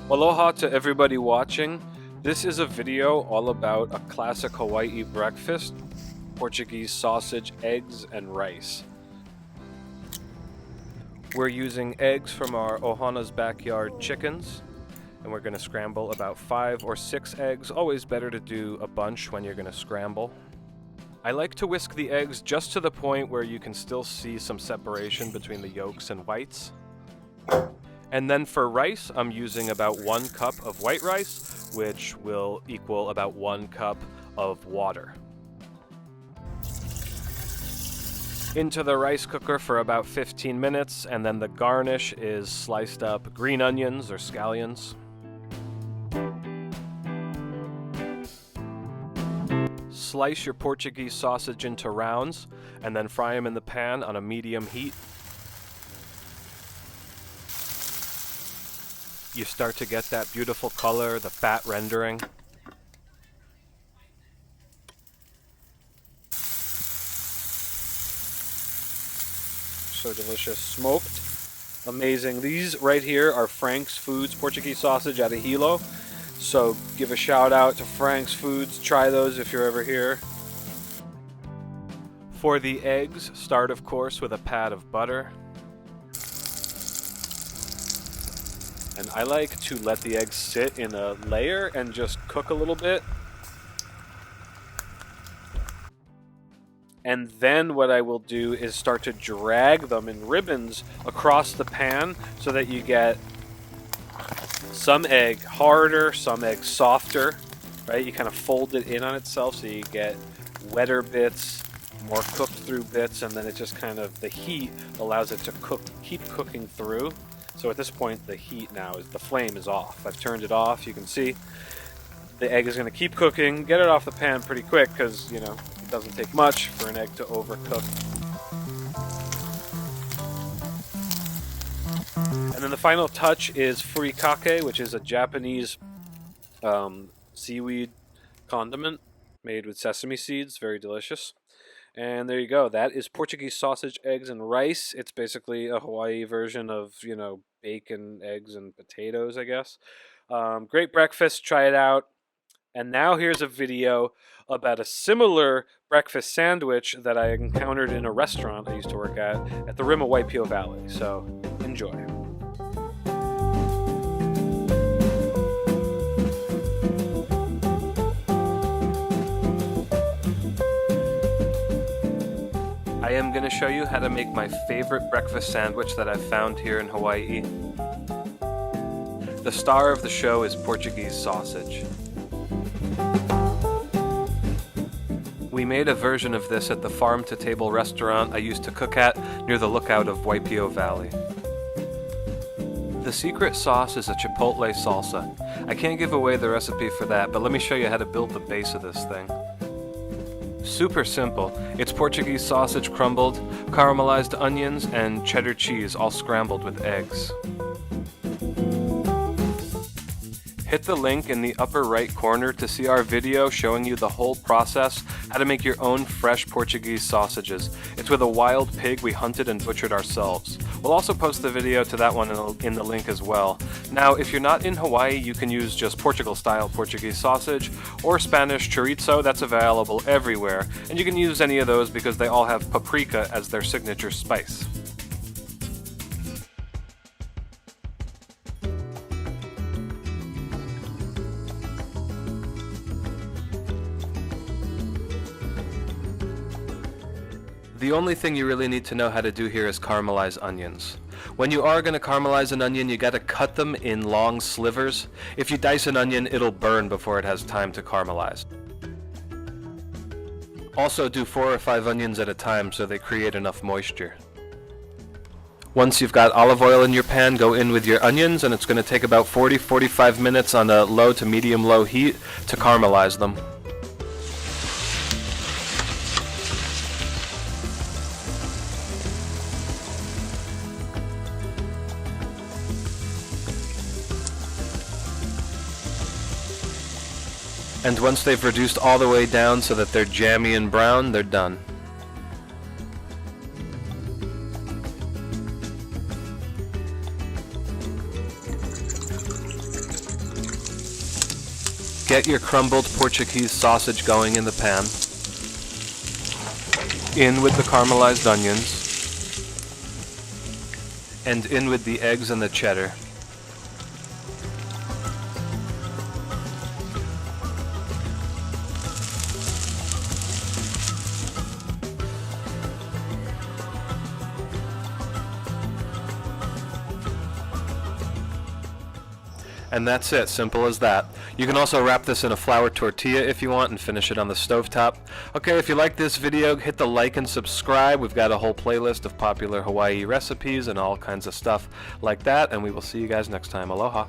Aloha to everybody watching. This is a video all about a classic Hawaii breakfast, Portuguese sausage, eggs, and rice. We're using eggs from our Ohana's backyard chickens, and we're going to scramble about 5 or 6 eggs. Always better to do a bunch when you're going to scramble. I like to whisk the eggs just to the point where you can still see some separation between the yolks and whites. And then for rice, I'm using about 1 cup of white rice, which will equal about 1 cup of water. Into the rice cooker for about 15 minutes, and then the garnish is sliced up green onions or scallions. Slice your Portuguese sausage into rounds, and then fry them in the pan on a medium heat. You start to get that beautiful color, the fat rendering. So delicious. Smoked. Amazing. These right here are Frank's Foods Portuguese sausage out of Hilo. So give a shout out to Frank's Foods. Try those if you're ever here. For the eggs, start of course with a pat of butter. And I like to let the eggs sit in a layer and just cook a little bit. And then what I will do is start to drag them in ribbons across the pan so that you get some egg harder, some egg softer, right? You kind of fold it in on itself so you get wetter bits, more cooked through bits, and then it just kind of, the heat allows it to keep cooking through. So at this point, the heat now the flame is off. I've turned it off. You can see the egg is going to keep cooking. Get it off the pan pretty quick because, it doesn't take much for an egg to overcook. And then the final touch is furikake, which is a Japanese seaweed condiment made with sesame seeds. Very delicious. And there you go. That is Portuguese sausage, eggs, and rice. It's basically a Hawaii version of, bacon, eggs, and potatoes, I guess. Great breakfast. Try it out. And now here's a video about a similar breakfast sandwich that I encountered in a restaurant I used to work at the rim of Waipio Valley. So enjoy. I am going to show you how to make my favorite breakfast sandwich that I've found here in Hawaii. The star of the show is Portuguese sausage. We made a version of this at the farm-to-table restaurant I used to cook at near the lookout of Waipio Valley. The secret sauce is a chipotle salsa. I can't give away the recipe for that, but let me show you how to build the base of this thing. Super simple. It's Portuguese sausage crumbled, caramelized onions, and cheddar cheese all scrambled with eggs. Hit the link in the upper right corner to see our video showing you the whole process, how to make your own fresh Portuguese sausages. It's with a wild pig we hunted and butchered ourselves. We'll also post the video to that one in the link as well. Now, if you're not in Hawaii, you can use just Portugal-style Portuguese sausage or Spanish chorizo. That's available everywhere. And you can use any of those because they all have paprika as their signature spice. The only thing you really need to know how to do here is caramelize onions. When you are going to caramelize an onion, you got to cut them in long slivers. If you dice an onion, it'll burn before it has time to caramelize. Also do 4 or 5 onions at a time so they create enough moisture. Once you've got olive oil in your pan, go in with your onions, and it's going to take about 40-45 minutes on a low to medium-low heat to caramelize them. And once they've reduced all the way down so that they're jammy and brown, they're done. get your crumbled Portuguese sausage going in the pan. In with the caramelized onions. And in with the eggs and the cheddar. And that's it, simple as that. You can also wrap this in a flour tortilla if you want and finish it on the stovetop. Okay, if you like this video, hit the like and subscribe. We've got a whole playlist of popular Hawaii recipes and all kinds of stuff like that, and we will see you guys next time. Aloha.